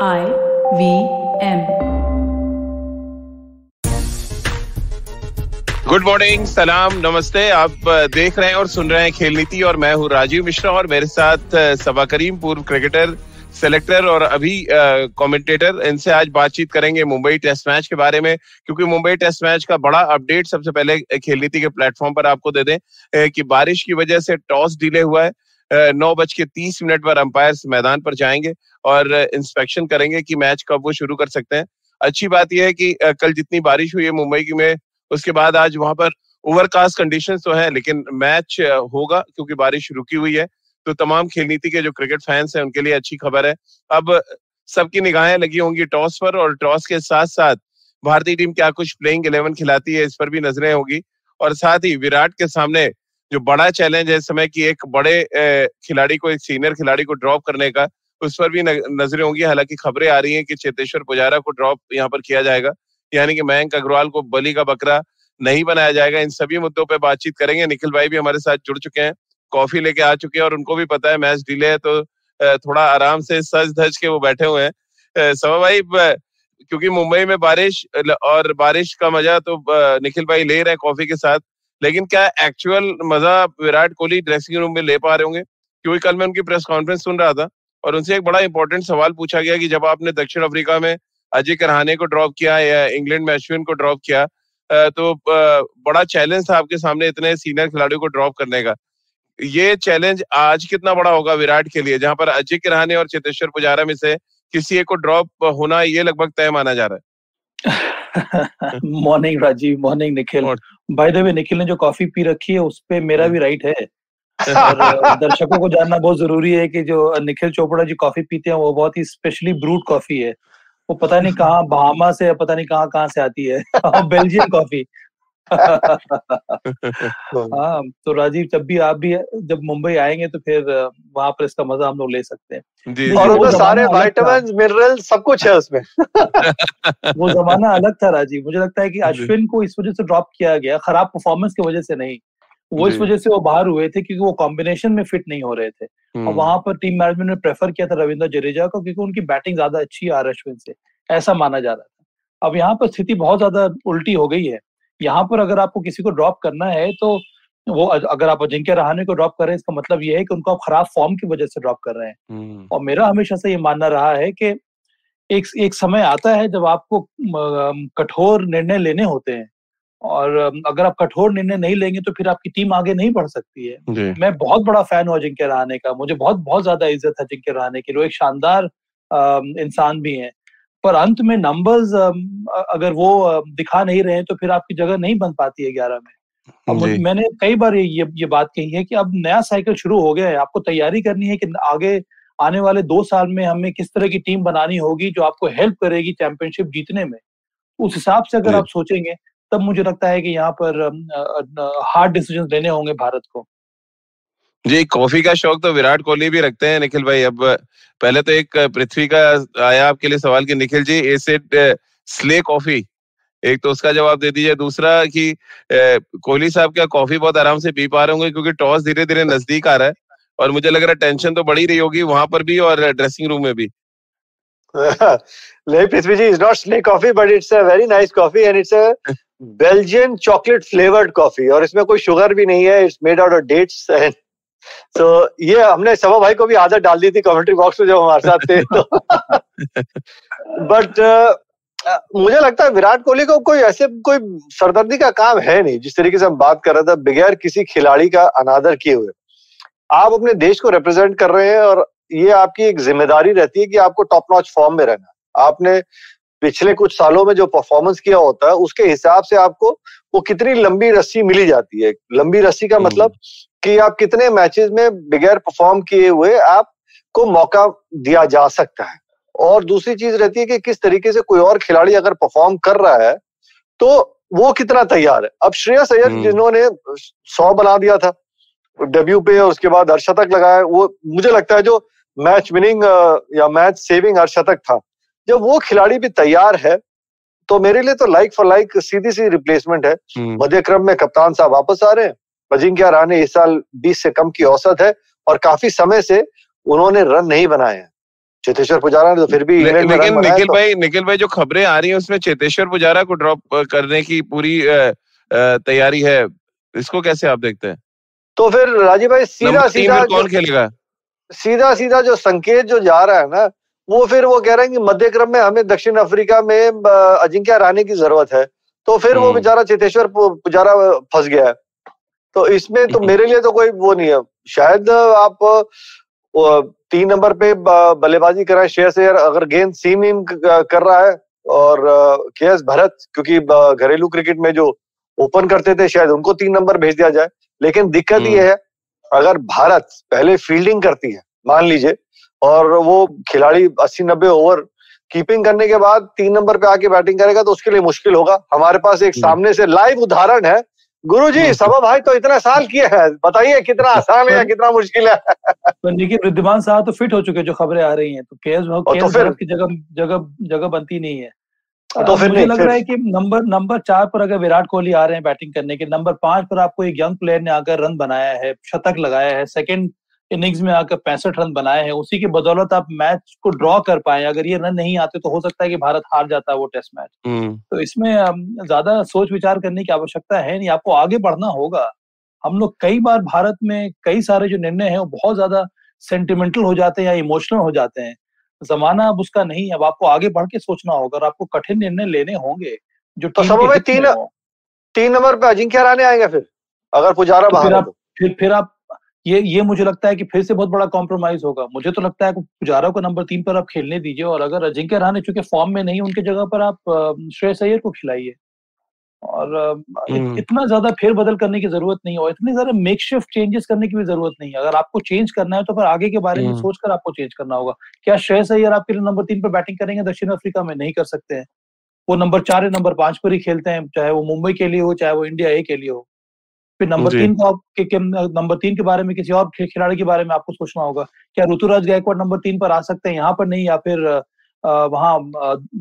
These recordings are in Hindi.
IVM। गुड मॉर्निंग, सलाम, नमस्ते। आप देख रहे हैं और सुन रहे हैं खेल नीति और मैं हूं राजीव मिश्रा और मेरे साथ सबा करीम, पूर्व क्रिकेटर, सेलेक्टर और अभी कमेंटेटर। इनसे आज बातचीत करेंगे मुंबई टेस्ट मैच के बारे में, क्योंकि मुंबई टेस्ट मैच का बड़ा अपडेट सबसे पहले खेल नीति के प्लेटफॉर्म पर आपको दे दें कि बारिश की वजह से टॉस डिले हुआ है। 9:30 पर अंपायर्स मैदान पर जाएंगे और इंस्पेक्शन करेंगे कि मैच कब वो शुरू कर सकते हैं। अच्छी बात यह है कि कल जितनी बारिश हुई है मुंबई में, उसके बाद आज वहां पर ओवरकास्ट कंडीशंस तो है, लेकिन मैच होगा क्योंकि बारिश रुकी हुई है। तो तमाम खेल नीति के जो क्रिकेट फैंस हैं उनके लिए अच्छी खबर है। अब सबकी निगाहें लगी होंगी टॉस पर, और टॉस के साथ साथ भारतीय टीम क्या कुछ प्लेइंग 11 खिलाती है इस पर भी नजरें होगी। और साथ ही विराट के सामने जो बड़ा चैलेंज है इस समय की एक बड़े खिलाड़ी को, एक सीनियर खिलाड़ी को ड्रॉप करने का, उस पर भी नजरें होंगी। हालांकि खबरें आ रही हैं कि चेतेश्वर पुजारा को ड्रॉप यहाँ पर किया जाएगा, यानी कि मयंक अग्रवाल को बलि का बकरा नहीं बनाया जाएगा। इन सभी मुद्दों पे बातचीत करेंगे। निखिल भाई भी हमारे साथ जुड़ चुके हैं, कॉफी लेके आ चुके हैं और उनको भी पता है मैच डिले है, तो थोड़ा आराम से सज धज के वो बैठे हुए हैं। सवा भाई, क्योंकि मुंबई में बारिश और बारिश का मजा तो निखिल भाई ले रहे हैं कॉफी के साथ, लेकिन क्या एक्चुअल मजा विराट कोहली ड्रेसिंग रूम में ले पा रहे होंगे? क्योंकि कल मैं उनकी प्रेस कॉन्फ्रेंस सुन रहा था और उनसे एक बड़ा इंपॉर्टेंट सवाल पूछा गया कि जब आपने दक्षिण अफ्रीका में अजिंक्य रहाणे को ड्रॉप किया या इंग्लैंड में अश्विन को ड्रॉप किया, तो बड़ा चैलेंज था आपके सामने इतने सीनियर खिलाड़ियों को ड्रॉप करने का। ये चैलेंज आज कितना बड़ा होगा विराट के लिए, जहां पर अजिंक्य रहाणे और चेतेश्वर पुजारा में से किसी एक को ड्रॉप होना ये लगभग तय माना जा रहा है? Morning Rajiv, morning Nikhil. By the way, Nikhil ने जो कॉफी पी रखी है उस पे मेरा भी राइट है। और दर्शकों को जानना बहुत जरूरी है कि जो निखिल चोपड़ा जी कॉफी पीते हैं वो बहुत ही स्पेशली ब्रूड कॉफी है। वो पता नहीं कहाँ बहामा से, पता नहीं कहाँ से आती है। Belgium coffee. हाँ, तो राजीव आप भी जब मुंबई आएंगे तो फिर वहां पर इसका मजा हम लोग ले सकते हैं। और उसमें सारे विटामिन मिनरल सब कुछ है उसमें। वो जमाना अलग था राजीव। मुझे लगता है कि अश्विन को इस वजह से ड्रॉप किया गया, खराब परफॉर्मेंस की वजह से नहीं, वो इस वजह से वो बाहर हुए थे क्योंकि वो कॉम्बिनेशन में फिट नहीं हो रहे थे। और वहां पर टीम मैनेजमेंट ने प्रेफर किया था रविंद्र जडेजा को क्योंकि उनकी बैटिंग ज्यादा अच्छी है अश्विन से, ऐसा माना जा रहा था। अब यहाँ पर स्थिति बहुत ज्यादा उल्टी हो गई है। यहाँ पर अगर आपको किसी को ड्रॉप करना है तो वो, अगर आप अजिंक्य रहाणे को ड्रॉप कर रहे हैं, इसका मतलब ये है कि उनको आप खराब फॉर्म की वजह से ड्रॉप कर रहे हैं। और मेरा हमेशा से ये मानना रहा है कि एक समय आता है जब आपको कठोर निर्णय लेने होते हैं, और अगर आप कठोर निर्णय नहीं लेंगे तो फिर आपकी टीम आगे नहीं बढ़ सकती है। मैं बहुत बड़ा फैन हूँ अजिंक्य रहाणे का, मुझे बहुत ज्यादा इज्जत है अजिंक्य रहाणे की। वो एक शानदार इंसान भी हैं, पर अंत में नंबर्स अगर वो दिखा नहीं रहे हैं तो फिर आपकी जगह नहीं बन पाती है 11 में। अब मैंने कई बार ये बात कही है कि अब नया साइकिल शुरू हो गया है। आपको तैयारी करनी है कि आगे आने वाले 2 साल में हमें किस तरह की टीम बनानी होगी जो आपको हेल्प करेगी चैंपियनशिप जीतने में। उस हिसाब से अगर आप सोचेंगे तब मुझे लगता है कि यहाँ पर हार्ड डिसीजन लेने होंगे भारत को। जी, कॉफी का शौक तो विराट कोहली भी रखते हैं निखिल भाई। अब पहले तो एक पृथ्वी का आया आपके लिए सवाल कि Nikhil ji, acid slay coffee, एक तो उसका जवाब दे दीजिए। दूसरा कि कोहली साहब क्या कॉफी बहुत आराम से पी पा रहे होंगे, क्योंकि टॉस धीरे धीरे नजदीक आ रहा है और मुझे लग रहा है टेंशन तो बढ़ी रही होगी वहां पर भी और ड्रेसिंग रूम में भी। नहीं Prithvi ji, it's not slay coffee but it's a very nice coffee and it's a Belgian chocolate flavoured coffee, और इसमें कोई शुगर भी नहीं है। It's made out of dates and तो ये हमने सवा भाई को भी आदत डाल दी थी कमेंट्री बॉक्स में जब हमारे साथ थे तो। बट मुझे लगता है विराट कोहली को कोई सरदर्दी का काम है नहीं। जिस तरीके से हम बात कर रहे थे, बगैर किसी खिलाड़ी का अनादर किए हुए आप अपने देश को रिप्रेजेंट कर रहे हैं, और ये आपकी एक जिम्मेदारी रहती है कि आपको टॉप नॉच फॉर्म में रहना। आपने पिछले कुछ सालों में जो परफॉर्मेंस किया होता है उसके हिसाब से आपको वो कितनी लंबी रस्सी मिली जाती है। लंबी रस्सी का मतलब कि आप कितने मैचेस में बगैर परफॉर्म किए हुए आपको मौका दिया जा सकता है। और दूसरी चीज रहती है कि किस तरीके से कोई और खिलाड़ी अगर परफॉर्म कर रहा है तो वो कितना तैयार है। अब श्रेयस अय्यर जिन्होंने 100 बना दिया था डेब्यू पे और उसके बाद अर्धशतक लगाया, वो मुझे लगता है जो मैच विनिंग या मैच सेविंग अर्धशतक था, जब वो खिलाड़ी भी तैयार है तो मेरे लिए तो लाइक फॉर लाइक सीधी सी रिप्लेसमेंट है। मध्य क्रम में कप्तान साहब वापस आ रहे हैं। अजिंक्य रहाणे इस साल 20 से कम की औसत है और काफी समय से उन्होंने रन नहीं बनाए हैं। चेतेश्वर पुजारा ने तो फिर भी लेकिन निखिल भाई जो खबरें आ रही हैं उसमें चेतेश्वर पुजारा को ड्रॉप करने की पूरी तैयारी है, इसको कैसे आप देखते हैं? तो फिर राजीव भाई सीधा कौन खेलेगा? सीधा जो संकेत जो जा रहा है ना, वो फिर वो कह रहे हैं कि मध्य क्रम में हमें दक्षिण अफ्रीका में अजिंक्य रहाणे की जरूरत है, तो फिर वो बेचारा चेतेश्वर पुजारा फंस गया है। तो इसमें तो मेरे लिए तो कोई वो नहीं है। शायद आप 3 नंबर पे बल्लेबाजी कराए श्रेयस अय्यर, अगर गेंद सीम कर रहा है, और के.एस. भरत, क्योंकि घरेलू क्रिकेट में जो ओपन करते थे शायद उनको 3 नंबर भेज दिया जाए। लेकिन दिक्कत ये है, अगर भारत पहले फील्डिंग करती है मान लीजिए, और वो खिलाड़ी 80-90 ओवर कीपिंग करने के बाद 3 नंबर पे आके बैटिंग करेगा, तो उसके लिए मुश्किल होगा। हमारे पास एक सामने से लाइव उदाहरण है। गुरुजी, सबा भाई तो इतना साल किए हैं, बताइए कितना आसान है या कितना मुश्किल है। देखिए रिद्धिमान साहब तो फिट हो चुके, जो खबरें आ रही हैं, तो के.एस. भरत की जगह बनती नहीं है। तो फिर मुझे लग रहा है कि नंबर 4 पर अगर विराट कोहली आ रहे हैं बैटिंग करने के, नंबर 5 पर आपको एक यंग प्लेयर ने आकर रन बनाया है, शतक लगाया है, सेकंड इनिंग्स में आकर 65 रन बनाए हैं, उसी की बदौलत आप मैच को ड्रॉ कर पाए। अगर ये रन नहीं आते तो हो सकता है कि भारत हार जाता है वो टेस्ट मैच। तो इसमें ज्यादा सोच विचार करने की आवश्यकता है नहीं, आपको आगे बढ़ना होगा। हम लोग कई बार भारत में कई सारे जो निर्णय हैं वो बहुत ज्यादा सेंटिमेंटल हो जाते हैं या इमोशनल हो जाते हैं। जमाना अब उसका नहीं है, अब आपको आगे बढ़ के सोचना होगा और आपको कठिन निर्णय लेने होंगे जो तो सब में 3 नंबर पे अजिंक्य रहाणे आएगा फिर, अगर पुजारा बाहर है। फिर आप ये मुझे लगता है कि फिर से बहुत बड़ा कॉम्प्रोमाइज होगा। मुझे तो लगता है कि पुजारा को नंबर 3 पर आप खेलने दीजिए, और अगर अजिंक्य रहाणे चूंकि फॉर्म में नहीं, उनके जगह पर आप श्रेयस अय्यर को खिलाइए। और इतना ज्यादा फेरबदल करने की जरूरत नहीं है, और इतने ज्यादा मेकशिफ्ट चेंजेस करने की भी जरूरत नहीं है। अगर आपको चेंज करना है तो फिर आगे के बारे में सोचकर आपको चेंज करना होगा। क्या श्रेयस अय्यर आपके लिए नंबर 3 पर बैटिंग करेंगे दक्षिण अफ्रीका में? नहीं कर सकते हैं। वो नंबर 4 या नंबर 5 पर ही खेलते हैं, चाहे वो मुंबई के लिए हो, चाहे वो इंडिया ए के लिए हो। फिर नंबर 3 के बारे में किसी और खिलाड़ी के बारे में आपको सोचना होगा। क्या ऋतुराज गायकवाड़ नंबर 3 पर आ सकते हैं, यहाँ पर नहीं? या फिर वहां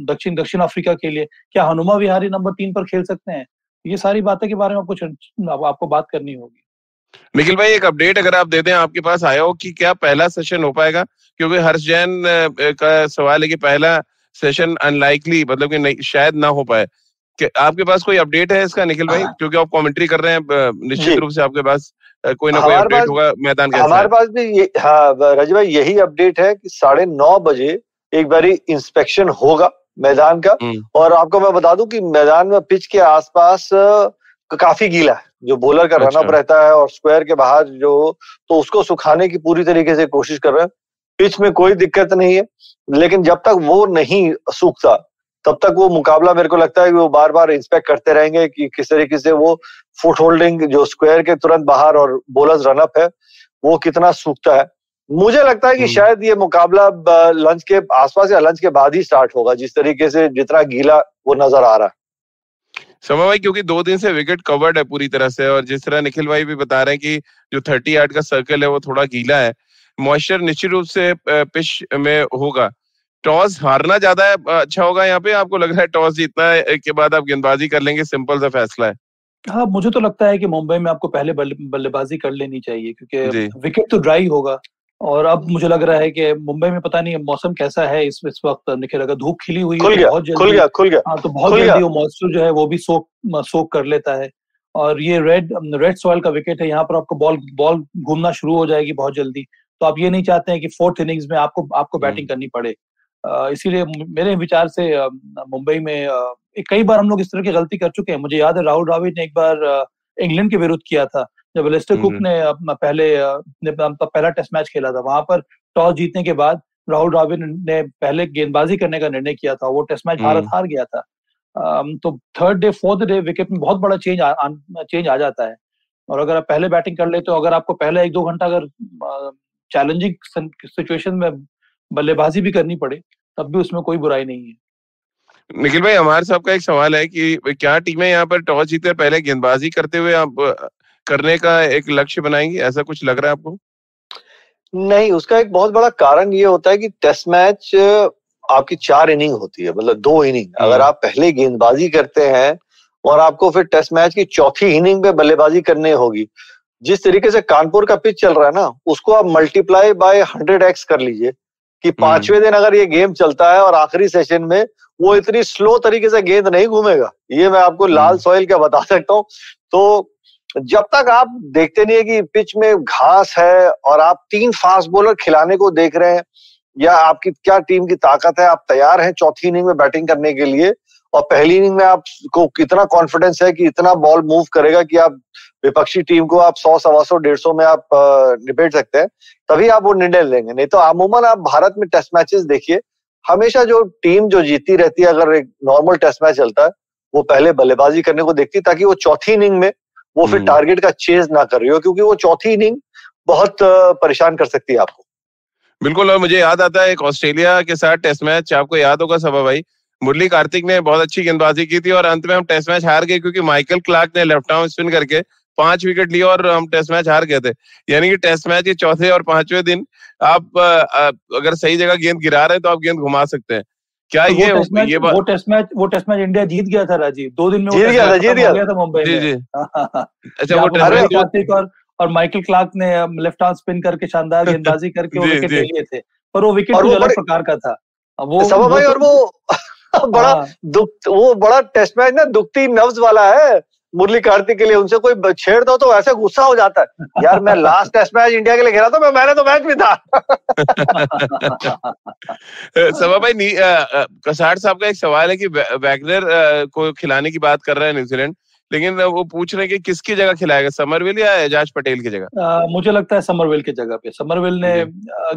दक्षिण अफ्रीका के लिए क्या हनुमा विहारी नंबर 3 पर खेल सकते हैं? ये सारी बातें के बारे में आपको बात करनी होगी। निखिल भाई, एक अपडेट अगर आप दे दें, आपके पास आया हो कि क्या पहला सेशन हो पाएगा? क्योंकि हर्ष जैन का सवाल है कि पहला सेशन अनलाइकली, मतलब कि नहीं, शायद ना हो पाए। आपके पास कोई अपडेट है इसका निखिल भाई? क्योंकि आप कमेंट्री कर रहे हैं, निश्चित रूप से आपके पास कोई ना कोई अपडेट होगा। मैदान कैसा है? हमारे पास भी राजीव भाई यही अपडेट है कि 9:30 बजे एक बारी इंस्पेक्शन होगा मैदान का। और आपको मैं बता दूं कि मैदान में पिच के आसपास काफी गीला है, जो बॉलर का रनअप रहता है, और स्क्वायर के बाहर जो, तो उसको सुखाने की पूरी तरीके से कोशिश कर रहे हैं। पिच में कोई दिक्कत नहीं है, लेकिन जब तक वो नहीं सूखता तब तक वो मुकाबला, मेरे को लगता है कि वो बार बार इंस्पेक्ट करते रहेंगे कि किस तरीके से वो फुट होल्डिंग जो स्क्वायर के तुरंत बाहर और बॉलर्स रनअप है वो कितना सूखता है। मुझे लगता है कि शायद ये मुकाबला लंच के आसपास या लंच के बाद ही स्टार्ट होगा, जिस तरीके से जितना गीला वो नजर आ रहा है। समा भाई, क्योंकि 2 दिन से विकेट कवर्ड है पूरी तरह से, और जिस तरह निखिल भाई भी बता रहे हैं कि जो 30 यार्ड का सर्कल है वो थोड़ा गीला है, मॉइस्चर निश्चित रूप से पिच में होगा। टॉस हारना ज्यादा अच्छा होगा यहाँ पे? आपको लग रहा है टॉस जीतना के बाद आप गेंदबाजी कर लेंगे, सिंपल सा फैसला है? हाँ, मुझे तो लगता है कि मुंबई में आपको पहले बल्लेबाजी कर लेनी चाहिए, क्योंकि विकेट तो ड्राई होगा। और अब मुझे लग रहा है कि मुंबई में पता नहीं मौसम कैसा है इस वक्त निखिल, अगर धूप खिली हुई है तो बहुत जल्दी तो बहुत जल्दी वो मॉइस्चर जो है वो भी सोक कर लेता है। और ये रेड सॉइल का विकेट है, यहाँ पर आपको बॉल घूमना शुरू हो जाएगी बहुत जल्दी। तो आप ये नहीं चाहते हैं कि 4th इनिंग्स में आपको बैटिंग करनी पड़े। इसीलिए मेरे विचार से मुंबई में कई बार हम लोग इस तरह की गलती कर चुके हैं। मुझे याद है राहुल द्रविड़ ने एक बार इंग्लैंड के विरुद्ध किया था, जब एलिस्टर कुक ने अपना पहला टेस्ट मैच खेला था। वहां पर टॉस जीतने के बाद राहुल द्रविड़ ने पहले गेंदबाजी करने का निर्णय किया था, वो टेस्ट मैच भारत हार गया था। तो 3rd day 4th day wicket में बहुत बड़ा चेंज आ जाता है। और अगर आप पहले बैटिंग कर ले, तो अगर आपको पहले 1-2 घंटा अगर चैलेंजिंग सिचुएशन में बल्लेबाजी भी करनी पड़े, तब भी उसमें कोई बुराई नहीं है। निखिल भाई, हमारे साहब का एक सवाल है कि क्या टीमें यहाँ पर टॉस जीते पहले गेंदबाजी करते हुए आप करने का एक लक्ष्य बनाएंगे, ऐसा कुछ लग रहा है आपको? नहीं, उसका एक बहुत बड़ा कारण ये होता है कि टेस्ट मैच आपकी 4 इनिंग होती है, मतलब 2 इनिंग। अगर आप पहले गेंदबाजी करते हैं और आपको फिर टेस्ट मैच की 4थी इनिंग पे बल्लेबाजी करनी होगी, जिस तरीके से कानपुर का पिच चल रहा है ना, उसको आप मल्टीप्लाई बाय 100x कर लीजिए कि 5वें दिन अगर ये गेम चलता है और आखिरी सेशन में वो इतनी स्लो तरीके से गेंद नहीं घूमेगा, ये मैं आपको लाल सॉइल क्या बता सकता हूँ। तो जब तक आप देखते नहीं है कि पिच में घास है और आप 3 फास्ट बॉलर खिलाने को देख रहे हैं, या आपकी क्या टीम की ताकत है, आप तैयार हैं चौथी इनिंग में बैटिंग करने के लिए, और पहली इनिंग में आपको कितना कॉन्फिडेंस है कि इतना बॉल मूव करेगा कि आप विपक्षी टीम को आप 100, 125, 150 में आप निपट सकते हैं, तभी आप वो निर्णय लेंगे। नहीं तो अमूमन आप भारत में टेस्ट मैचेस देखिए, हमेशा जो टीम जो जीती रहती है, अगर एक नॉर्मल टेस्ट मैच चलता है, वो पहले बल्लेबाजी करने को देखती, ताकि वो चौथी इनिंग में वो फिर टारगेट का चेज ना कर रही हो, क्योंकि वो चौथी इनिंग बहुत परेशान कर सकती है आपको। बिल्कुल। और मुझे याद आता है एक ऑस्ट्रेलिया के साथ टेस्ट मैच, आपको याद होगा सभा भाई, मुरली कार्तिक ने बहुत अच्छी गेंदबाजी की थी और अंत में हम टेस्ट मैच हार गए, क्योंकि माइकल क्लार्क ने लेफ्ट आर्म स्पिन करके 5 विकेट लिए और हम टेस्ट मैच हार गए थे। यानी कि टेस्ट मैच के चौथे और 5वें दिन आप अगर सही जगह गेंद गिरा रहे हैं तो आप गेंद घुमा सकते हैं। क्या तो वो टेस्ट मैच इंडिया जीत गया था राजीव, 2 दिन में जीत गया था मुंबई में। जी। अच्छा, वो कार्तिक और माइकल क्लार्क ने लेफ्ट आर्म स्पिन करके शानदार गेंदबाजी करके वो विकेट ले लिए थे, पर वो विकेट कुछ अलग प्रकार का था वो सभा भाई। और वो बड़ा टेस्ट मैच ना दुखती नब्ज वाला है मुरली कार्तिक के लिए। उनसे कोई छेड़ दो तो ऐसे गुस्सा हो जाता है, यार मैं लास्ट टेस्ट मैच इंडिया के लिए खेला था, मैंने तो मैच भी था। सभा भाई, कसार साहब का एक सवाल है कि वैगनर को खिलाने की बात कर रहा है न्यूजीलैंड, लेकिन वो पूछ रहे हैं कि किसकी जगह खिलाएगा, समरविल या एजाज पटेल की जगह? मुझे लगता है समरविल की जगह पे। समरविल ने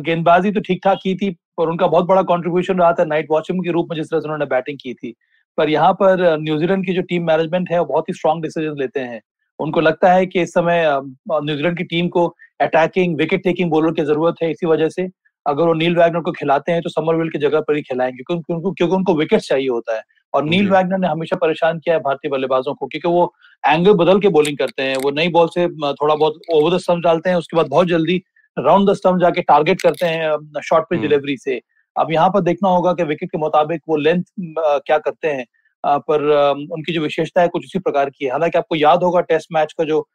गेंदबाजी तो ठीक ठाक की थी, पर उनका बहुत बड़ा कंट्रीब्यूशन रहा था नाइट वॉचमैन के रूप में, जिस तरह से उन्होंने बैटिंग की थी। पर यहाँ पर न्यूजीलैंड की जो टीम मैनेजमेंट है वो बहुत ही स्ट्रांग डिसीजन लेते हैं। उनको लगता है कि इस समय न्यूजीलैंड की टीम को अटैकिंग विकेट टेकिंग बॉलर की जरूरत है, इसी वजह से अगर वो नील वैगनर को खिलाते हैं तो समरविल की जगह पर ही खिलाएंगे, क्योंकि उनको विकेट चाहिए होता है। और नील वैगनर ने हमेशा परेशान किया है भारतीय बल्लेबाजों को, क्योंकि वो एंगल बदल के बॉलिंग करते हैं। वो नई बॉल से थोड़ा बहुत ओवर द स्टंप डालते हैं, उसके बाद बहुत जल्दी राउंड द स्टंप जाके टारगेट करते हैं शॉर्ट पिच डिलीवरी से। अब यहाँ पर देखना होगा कि विकेट के मुताबिक वो लेंथ क्या करते हैं, पर उनकी जो विशेषता है कुछ उसी प्रकार की है। हालांकि आपको याद होगा टेस्ट मैच का जो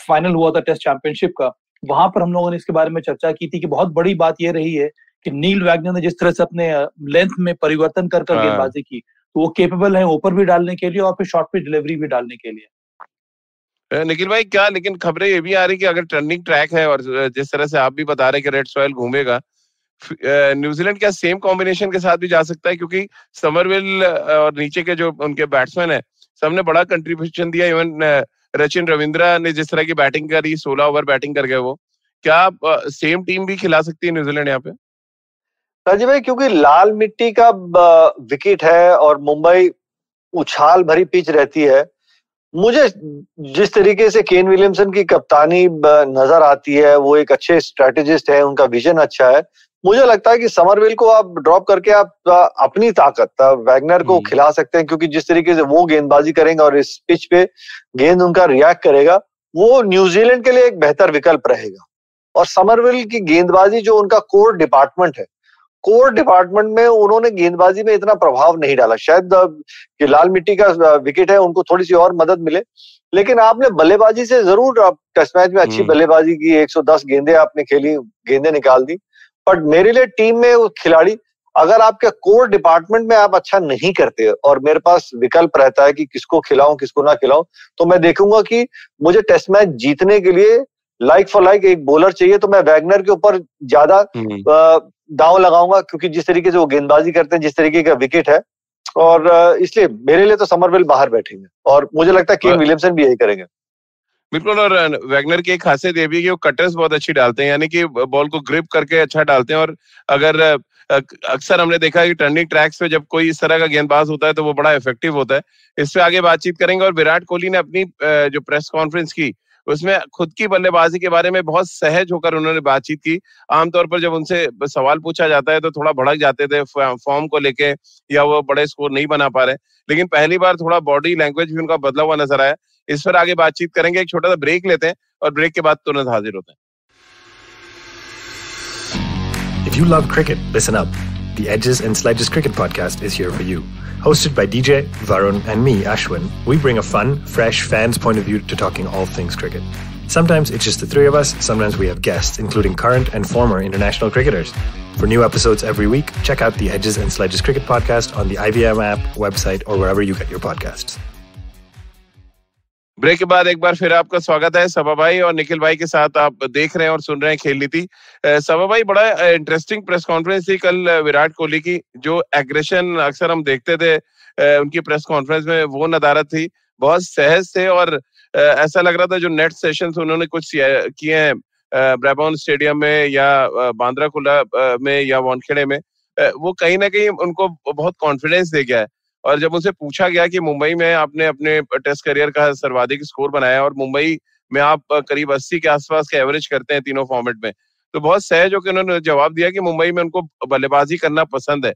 फाइनल हुआ था टेस्ट चैंपियनशिप का, वहां पर हम लोगों ने इसके बारे में चर्चा की थी कि बहुत बड़ी बात यह रही है कि नील वैगनर ने जिस तरह से अपने लेंथ में परिवर्तन कर गेंदबाजी की, तो वो केपेबल है ऊपर भी डालने के लिए और फिर शॉर्ट पिच डिलीवरी भी डालने के लिए। निखिल भाई, क्या लेकिन खबरें ये भी आ रही कि अगर टर्निंग ट्रैक है और जिस तरह से आप भी बता रहे कि रेड सॉइल घूमेगा, न्यूजीलैंड क्या सेम कॉम्बिनेशन के साथ भी जा सकता है? क्योंकि समरविल और नीचे के जो उनके बैट्समैन है सबने बड़ा कंट्रीब्यूशन दिया। इवन रचिन रविंद्रा ने जिस तरह की बैटिंग करी, 16 ओवर बैटिंग कर गए, वो क्या सेम टीम भी खिला सकती है न्यूजीलैंड यहाँ पे? राजीव भाई, क्योंकि लाल मिट्टी का विकेट है और मुंबई उछाल भरी पिच रहती है, मुझे जिस तरीके से केन विलियमसन की कप्तानी नजर आती है, वो एक अच्छे स्ट्रेटेजिस्ट है, उनका विजन अच्छा है। मुझे लगता है कि समरविल को आप ड्रॉप करके आप अपनी ताकत वैगनर को खिला सकते हैं, क्योंकि जिस तरीके से वो गेंदबाजी करेंगे और इस पिच पे गेंद उनका रिएक्ट करेगा, वो न्यूजीलैंड के लिए एक बेहतर विकल्प रहेगा। और समरविल की गेंदबाजी जो उनका कोर डिपार्टमेंट है, कोर डिपार्टमेंट में उन्होंने गेंदबाजी में इतना प्रभाव नहीं डाला। शायद कि लाल मिट्टी का विकेट है, उनको थोड़ी सी और मदद मिले, लेकिन आपने बल्लेबाजी से जरूर आप टेस्ट मैच में अच्छी बल्लेबाजी की, 110 गेंदें आपने खेली, गेंदें निकाल दी। बट मेरे लिए टीम में खिलाड़ी, अगर आपके कोर डिपार्टमेंट में आप अच्छा नहीं करते और मेरे पास विकल्प रहता है कि किसको खिलाऊं किसको ना खिलाऊं, तो मैं देखूंगा कि मुझे टेस्ट मैच जीतने के लिए लाइक फॉर लाइक एक बॉलर चाहिए, तो मैं वैगनर के ऊपर ज्यादा दांव लगाऊंगा, क्योंकि जिस तरीके से वो गेंदबाजी करते हैं, जिस तरीके का विकेट है, और इसलिए मेरे लिए तो समरविल बाहर बैठेंगे और मुझे लगता है केन विलियमसन भी यही करेंगे। बिल्कुल। और वैगनर की एक खासियत ये भी कि वो कटर्स बहुत अच्छी डालते हैं, यानी कि बॉल को ग्रिप करके अच्छा डालते हैं। और अगर अक्सर हमने देखा है कि टर्निंग ट्रैक्स पे जब कोई इस तरह का गेंदबाज होता है तो वो बड़ा इफेक्टिव होता है। इस पे आगे बातचीत करेंगे। और विराट कोहली ने अपनी जो प्रेस कॉन्फ्रेंस की, उसमें खुद की बल्लेबाजी के बारे में बहुत सहज होकर उन्होंने बातचीत की। आमतौर पर जब उनसे सवाल पूछा जाता है तो थोड़ा भड़क जाते थे फॉर्म को लेके, या वो बड़े स्कोर नहीं बना पा रहे, लेकिन पहली बार थोड़ा बॉडी लैंग्वेज भी उनका बदला हुआ नजर आया। इस पर आगे बातचीत करेंगे। एक छोटा सा ब्रेक लेते हैं और ब्रेक के बाद तुरंत हाजिर होते हैं। If you love cricket, listen up. The Edges and Sledges Cricket Podcast is here for you. Hosted by DJ, Varun and me, Ashwin, we bring a fun, fresh fan's point of view to talking all things cricket. Sometimes it's just the three of us, sometimes we have guests, including current and former international cricketers. For new episodes every week, check out the Edges and Sledges Cricket Podcast on the IVM app, website, or wherever you get your podcasts. Break के बाद एक बार फिर आपका स्वागत है सबा भाई और निखिल भाई के साथ। आप देख रहे हैं और सुन रहे हैं खेल नीति। सबा भाई, बड़ा इंटरेस्टिंग प्रेस कॉन्फ्रेंस थी कल विराट कोहली की। जो एग्रेशन अक्सर हम देखते थे उनकी प्रेस कॉन्फ्रेंस में, वो नदारत थी। बहुत सहज थे और ऐसा लग रहा था जो नेट सेशंस उन्होंने कुछ किए हैं ब्रैबॉर्न स्टेडियम में या बांद्रा कुर्ला में या वानखेड़े में, वो कहीं ना कहीं उनको बहुत कॉन्फिडेंस दे गया है। और जब उनसे पूछा गया कि मुंबई में आपने अपने टेस्ट करियर का सर्वाधिक स्कोर बनाया और मुंबई में आप करीब 80 के आसपास का एवरेज करते हैं तीनों फॉर्मेट में, तो बहुत सहज होकर उन्होंने जवाब दिया कि मुंबई में उनको बल्लेबाजी करना पसंद है।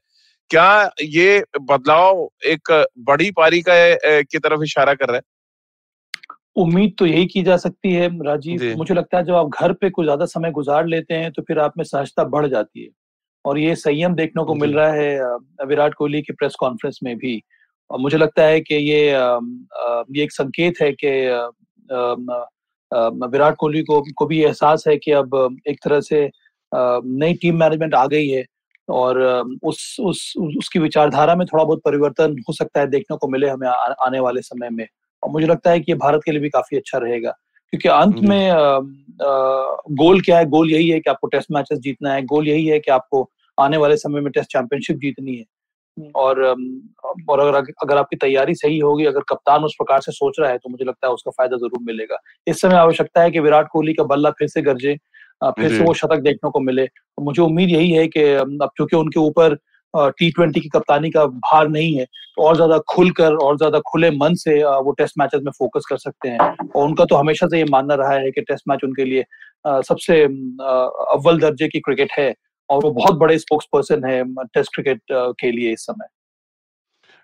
क्या ये बदलाव एक बड़ी पारी की तरफ इशारा कर रहा है? उम्मीद तो यही की जा सकती है राजीव। मुझे लगता है जब आप घर पे कुछ ज्यादा समय गुजार लेते हैं तो फिर आप में सहजता बढ़ जाती है, और ये संयम देखने को मिल रहा है विराट कोहली की प्रेस कॉन्फ्रेंस में भी। और मुझे लगता है कि ये एक संकेत है कि विराट कोहली को भी एहसास है कि अब एक तरह से नई टीम मैनेजमेंट आ गई है और उसकी विचारधारा में थोड़ा बहुत परिवर्तन हो सकता है देखने को मिले हमें आने वाले समय में। और मुझे लगता है कि ये भारत के लिए भी काफी अच्छा रहेगा, क्योंकि अंत में गोल क्या है? गोल यही है कि आपको टेस्ट मैचेस जीतना है, गोल यही है कि आपको आने वाले समय में टेस्ट चैंपियनशिप जीतनी है। और अगर आपकी तैयारी सही होगी, अगर कप्तान उस प्रकार से सोच रहा है, तो मुझे लगता है उसका फायदा जरूर मिलेगा। इस समय आवश्यकता है कि विराट कोहली का बल्ला फिर से गरजे, फिर से वो शतक देखने को मिले। मुझे उम्मीद यही है कि अब चूंकि उनके ऊपर T20 की कप्तानी का भार नहीं है, तो और ज्यादा खुलकर और ज्यादा खुले मन से वो टेस्ट मैचेस में फोकस कर सकते हैं। और उनका तो हमेशा से ये मानना रहा है कि टेस्ट मैच उनके लिए सबसे अव्वल दर्जे की क्रिकेट है, और वो बहुत बड़े स्पोक्स पर्सन है टेस्ट क्रिकेट के लिए इस समय।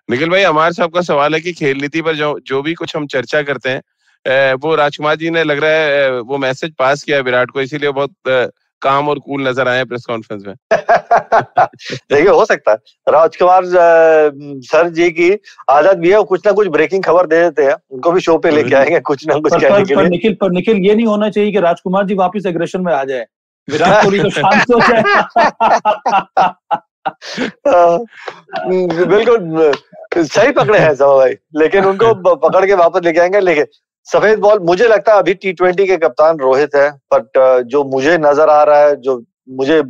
निखिल भाई, हमारे साहब का सवाल है कि खेल नीति पर जो भी कुछ हम चर्चा करते हैं, वो राजकुमार जी ने लग रहा है वो मैसेज पास किया विराट को, इसीलिए बहुत काम और कूल नजर आए प्रेस कॉन्फ्रेंस में। देखिए, हो सकता है राजकुमार सर जी की आदत भी है, वो कुछ ना कुछ ब्रेकिंग खबर दे देते हैं, उनको भी शो पे लेके आएंगे कुछ ना कुछ कहने के लिए। पर निखिल ये नहीं होना चाहिए कि राजकुमार जी वापस एग्रेशन में आ जाए, विराट कोहली तो शांत हो जाए। बिल्कुल सही पकड़े हैं सब भाई, लेकिन उनको पकड़ के वापस लेके आएंगे। लेकिन सफेद बॉल, मुझे लगता है अभी T20 के कप्तान रोहित है, बट जो मुझे नजर आ रहा है, जो मुझे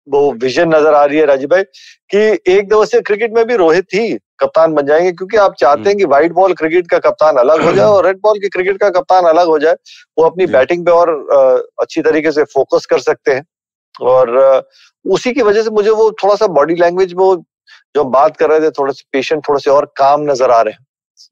वो विजन नजर आ रही है राजीव भाई, कि एक दिवसीय क्रिकेट में भी रोहित ही कप्तान बन जाएंगे, क्योंकि आप चाहते हैं कि व्हाइट बॉल क्रिकेट का कप्तान अलग हो जाए और रेड बॉल की क्रिकेट का कप्तान अलग हो जाए। वो अपनी बैटिंग पे और अच्छी तरीके से फोकस कर सकते हैं, और उसी की वजह से मुझे वो थोड़ा सा बॉडी लैंग्वेज में जो बात कर रहे थे, थोड़े से पेशेंट, थोड़े से और काम नजर आ रहे हैं।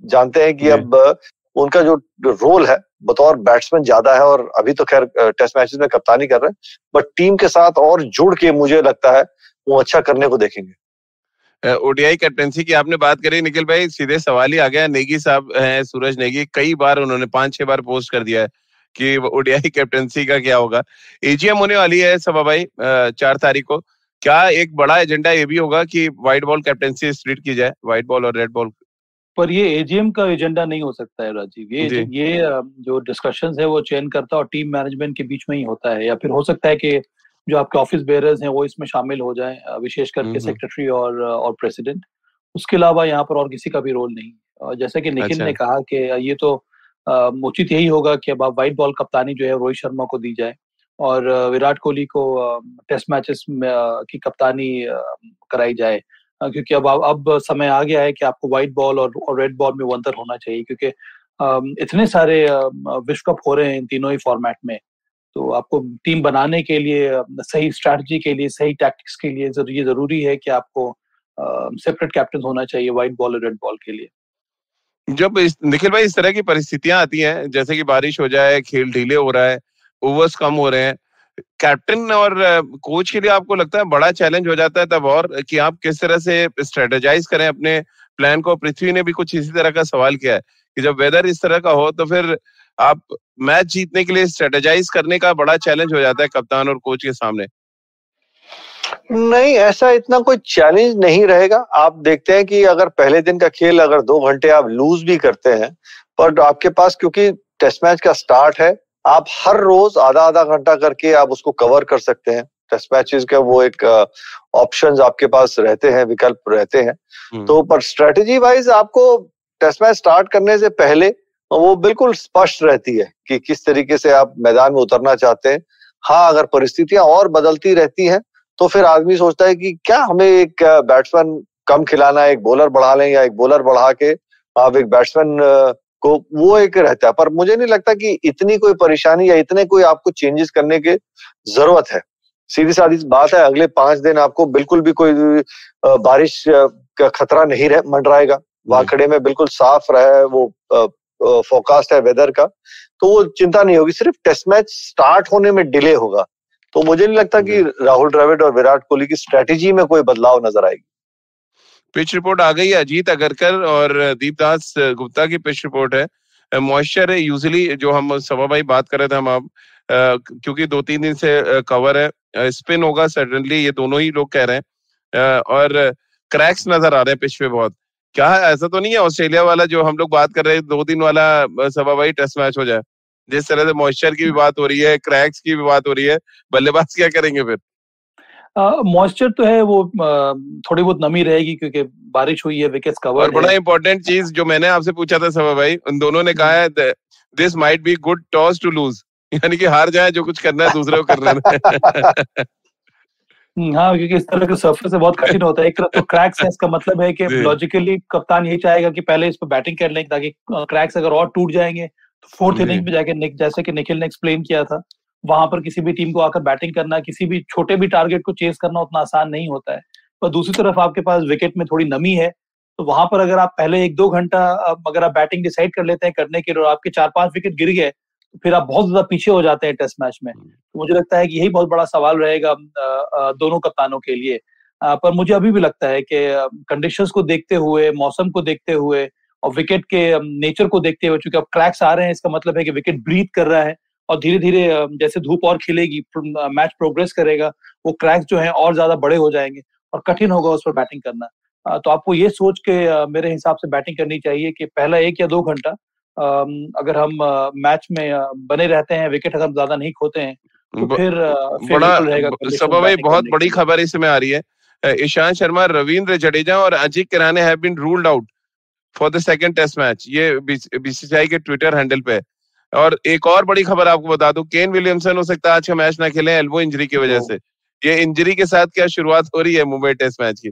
जानते हैं कि अब उनका जो रोल है बतौर बैट्समैन ज्यादा है, और अभी तो खैर टेस्ट मैचेस में कप्तानी कर रहे हैं, बट टीम के साथ और जुड़ के मुझे लगता है वो अच्छा करने को देखेंगे। ओडीआई कैप्टेंसी की आपने बात करी निखिल भाई, सीधे सवाल ही आ गया। नेगी साहब हैं, सूरज नेगी, कई बार उन्होंने 5-6 बार पोस्ट कर दिया है कि ओडीआई कैप्टेंसी का क्या होगा। एजीएम होने वाली है सबा भाई 4 तारीख को। क्या एक बड़ा एजेंडा ये भी होगा कि व्हाइट बॉल कैप्टेंसी स्प्लिट की जाए, व्हाइट बॉल और रेड बॉल? पर ये एजीएम का एजेंडा नहीं हो सकता है राजीव। ये जो डिस्कशंस है वो चयनकर्ता और टीम मैनेजमेंट के बीच में ही होता है, या फिर हो सकता है कि जो आपके ऑफिस बेयरर्स हैं वो इसमें शामिल हो जाएं, विशेष करके सेक्रेटरी और प्रेसिडेंट। उसके अलावा यहाँ पर और किसी का भी रोल नहीं। जैसा कि निखिल ने कहा कि ये तो उचित यही होगा कि अब व्हाइट बॉल कप्तानी जो है रोहित शर्मा को दी जाए, और विराट कोहली को टेस्ट मैचेस की कप्तानी कराई जाए, क्योंकि अब समय आ गया है कि आपको व्हाइट बॉल और रेड बॉल में अंतर होना चाहिए, क्योंकि इतने सारे विश्व कप हो रहे हैं इन तीनों ही फॉर्मेट में। तो आपको टीम बनाने के लिए, सही स्ट्रैटेजी के लिए, सही टैक्टिक्स के लिए ये जरूरी है कि आपको सेपरेट कैप्टन होना चाहिए व्हाइट बॉल और रेड बॉल के लिए। जब निखिल भाई इस तरह की परिस्थितियां आती हैं, जैसे कि बारिश हो जाए, खेल ढीले हो रहा है, ओवर्स कम हो रहे हैं, कैप्टन और कोच के लिए आपको लगता है बड़ा चैलेंज हो जाता है तब, और कि आप किस तरह से स्ट्रेटेजाइज करें अपने प्लान को? पृथ्वी ने भी कुछ इसी तरह का सवाल किया है कि जब वेदर इस तरह का हो तो फिर आप मैच जीतने के लिए स्ट्रेटेजाइज करने का बड़ा चैलेंज हो जाता है कप्तान और कोच के सामने। नहीं, ऐसा इतना कोई चैलेंज नहीं रहेगा। आप देखते हैं कि अगर पहले दिन का खेल अगर 2 घंटे आप लूज भी करते हैं, पर आपके पास क्योंकि टेस्ट मैच का स्टार्ट है, आप हर रोज आधा घंटा करके आप उसको कवर कर सकते हैं। टेस्ट मैचेस का वो एक ऑप्शंस आपके पास रहते हैं, विकल्प रहते हैं। तो पर स्ट्रेटेजी वाइज आपको टेस्ट मैच स्टार्ट करने से पहले वो बिल्कुल स्पष्ट रहती है कि किस तरीके से आप मैदान में उतरना चाहते हैं। हाँ, अगर परिस्थितियां और बदलती रहती हैं तो फिर आदमी सोचता है कि क्या हमें एक बैट्समैन कम खिलाना है, एक बॉलर बढ़ा लें, या एक बॉलर बढ़ा के आप एक बैट्समैन को, वो एक रहता है। पर मुझे नहीं लगता कि इतनी कोई परेशानी या इतने कोई आपको चेंजेस करने की जरूरत है। सीधी सादी बात है, अगले 5 दिन आपको बिल्कुल भी कोई बारिश का खतरा नहीं मंडराएगा। वाकड़े में बिल्कुल साफ रहा है, वो फोरकास्ट है वेदर का, तो वो चिंता नहीं होगी। सिर्फ टेस्ट मैच स्टार्ट होने में डिले होगा। तो मुझे नहीं लगता कि राहुल द्रविड़ और विराट कोहली की स्ट्रेटेजी में कोई बदलाव नजर आएगी। पिच रिपोर्ट आ गई है, अजीत अगरकर और दीपदास गुप्ता की पिच रिपोर्ट है। मॉइस्चर है यूजुअली, जो हम सभा भाई बात कर रहे थे हम आप, क्योंकि 2-3 दिन से कवर है, स्पिन होगा सडनली, ये दोनों ही लोग कह रहे हैं, और क्रैक्स नजर आ रहे हैं पिच पे बहुत। क्या ऐसा तो नहीं है ऑस्ट्रेलिया वाला जो हम लोग बात कर रहे हैं 2 दिन वाला सभा भाई टेस्ट मैच हो जाए? जिस तरह से मॉइस्चर की भी बात हो रही है, क्रैक्स की भी बात हो रही है, बल्लेबाज क्या करेंगे फिर? मॉइस्चर तो है, वो थोड़ी बहुत नमी रहेगी क्योंकि बारिश हुई है, विकेट्स कवर है। और बड़ा इंपॉर्टेंट चीज जो मैंने आपसे पूछा था सभा भाई, उन दोनों ने कहा है this might be good toss to lose, यानी कि हार जाए, जो कुछ करना है दूसरे को करना है। हाँ, क्योंकि इस तरह के सर्फेस से बहुत कठिन होता है। एक तरफ तो क्रैक्स है, इसका मतलब है कि लॉजिकली कप्तान यही चाहेगा कि पहले इस पर बैटिंग कर लें, ताकि क्रैक्स अगर और टूट जाएंगे तो 4th इनिंग में जाके, जैसे कि निखिल ने एक्सप्लेन किया था, वहां पर किसी भी टीम को आकर बैटिंग करना, किसी भी छोटे भी टारगेट को चेस करना उतना आसान नहीं होता है। पर दूसरी तरफ आपके पास विकेट में थोड़ी नमी है, तो वहां पर अगर आप पहले 1-2 घंटा अगर आप बैटिंग डिसाइड कर लेते हैं करने के लिए और आपके 4-5 विकेट गिर गए, तो फिर आप बहुत ज्यादा पीछे हो जाते हैं टेस्ट मैच में। तो मुझे लगता है कि यही बहुत बड़ा सवाल रहेगा दोनों कप्तानों के लिए। पर मुझे अभी भी लगता है कि कंडीशंस को देखते हुए, मौसम को देखते हुए और विकेट के नेचर को देखते हुए, चूंकि अब क्रैक्स आ रहे हैं, इसका मतलब है कि विकेट ब्रीथ कर रहा है और धीरे धीरे जैसे धूप और खिलेगी, मैच प्रोग्रेस करेगा, वो क्रैक्स जो हैं और ज्यादा बड़े हो जाएंगे और कठिन होगा उस पर बैटिंग करना। तो आपको ये सोच के मेरे हिसाब से बैटिंग करनी चाहिए कि पहला 1 या 2 घंटा अगर हम मैच में बने रहते हैं, विकेट अगर ज्यादा नहीं खोते हैं, तो फिर बड़ा सभा भाई बहुत बड़ी खबर इसमें आ रही है। ईशांत शर्मा, रविंद्र जडेजा और Ajinkya Rahane have been ruled out for the second test match, ये बीसीसीआई के ट्विटर हैंडल पे। और एक और बड़ी खबर आपको बता दूं, केन विलियमसन हो सकता है आज का मैच ना खेले एल्बो इंजरी की वजह से। ये इंजरी के साथ क्या शुरुआत हो रही है मुंबई टेस्ट मैच की?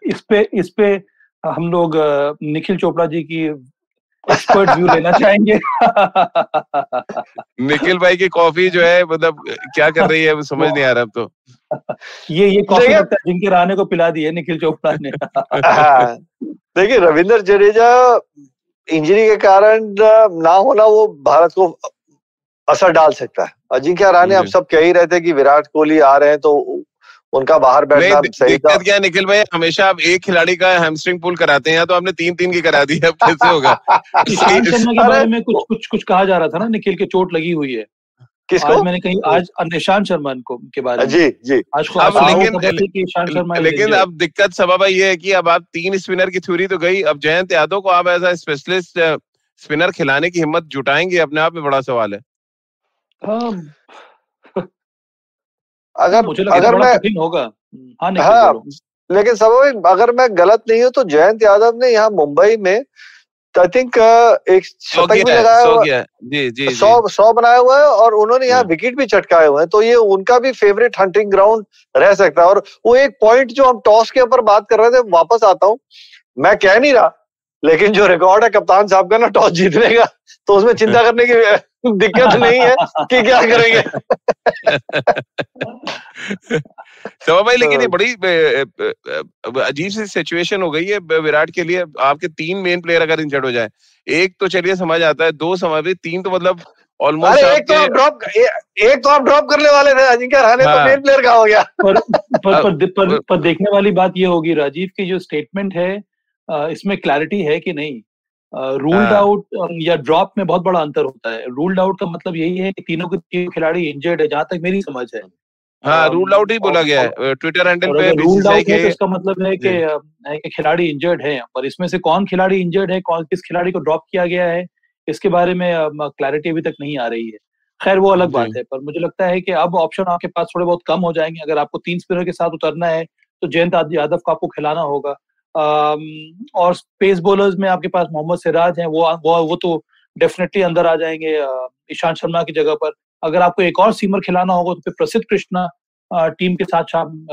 इस पे हम लोग निखिल चोपड़ा जी की एक्सपर्ट व्यू लेना चाहेंगे। निखिल भाई की कॉफी जो है, मतलब क्या कर रही है वो समझ नहीं आ रहा अब तो। ये कॉफी लगता है जिनके रहाणे को पिला दी है निखिल चोपड़ा ने। देखिए, रविंद्र जडेजा इंजरी के कारण ना होना वो भारत को असर डाल सकता है। अजिंक्य रहाणे, अब सब कह ही रहे थे कि विराट कोहली आ रहे हैं तो उनका बाहर बैठना सही था। दिक्कत क्या है निखिल भाई, हमेशा आप एक खिलाड़ी का हैमस्ट्रिंग पुल कराते हैं, तो आपने 3-3 की करा दी है, अब कैसे होगा? ईशांत शर्मा के बारे में कुछ कहा जा रहा था ना, निखिल के चोट लगी हुई है। किसको? आज मैंने कहीं, आज ईशांत शर्मा के बारे में। जी आज को लेकिन अब दिक्कत सभा भाई ये है कि अब आप 3 स्पिनर की थ्योरी तो गई, अब जयंत यादव को आप एज स्पेशलिस्ट स्पिनर खिलाने की हिम्मत जुटाएंगे, अपने आप में बड़ा सवाल है। अगर मैं कठिन होगा। हाँ, लेकिन सब अगर मैं गलत नहीं हूँ तो जयंत यादव ने यहाँ मुंबई में आई थिंक एक शतक भी लगाया हुआ है, 100 बनाया हुआ है, और उन्होंने यहाँ विकेट भी चटकाए हुए हैं। तो ये उनका भी फेवरेट हंटिंग ग्राउंड रह सकता है। और वो एक पॉइंट जो हम टॉस के ऊपर बात कर रहे थे, वापस आता हूँ, मैं कह नहीं रहा, लेकिन जो रिकॉर्ड है कप्तान साहब का ना टॉस जीतने का, तो उसमें चिंता करने की दिक्कत नहीं है कि क्या करेंगे। तो भाई, लेकिन ये बड़ी अजीब सी सिचुएशन हो गई है विराट के लिए। आपके 3 मेन प्लेयर अगर इंजर्ड हो जाए, एक तो चलिए समझ आता है, 2 समझ, 3 तो मतलब ऑलमोस्ट। एक तो आप ड्रॉप करने वाले थे, अजिंक्य रहाणे तो मेन प्लेयर का हो गया। पर देखने वाली बात ये होगी राजीव की जो स्टेटमेंट है, इसमें क्लैरिटी है कि नहीं। रूल्ड आउट या ड्रॉप में बहुत बड़ा अंतर होता है। रूल्ड आउट का मतलब यही है कि तीनों के 3 खिलाड़ी इंजर्ड है, जहां तक मेरी समझ है। हाँ, रूल्ड आउट ही बोला गया है ट्विटर हैंडल पे। रूल्ड आउट है तो इसका मतलब है कि खिलाड़ी इंजर्ड है, और इसमें से कौन खिलाड़ी इंजर्ड है, किस खिलाड़ी को ड्रॉप किया गया है, इसके बारे में क्लैरिटी अभी तक नहीं आ रही है। खैर वो अलग बात है, पर मुझे लगता है कि अब ऑप्शन आपके पास थोड़े बहुत कम हो जाएंगे। अगर आपको 3 स्पिनर के साथ उतरना है तो जयंत यादव को आपको खिलाना होगा, और पेस बॉलर्स में आपके पास मोहम्मद सिराज हैं, वो तो डेफिनेटली अंदर आ जाएंगे ईशांत शर्मा की जगह पर। अगर आपको एक और सीमर खिलाना होगा तो फिर प्रसिद्ध कृष्णा टीम के साथ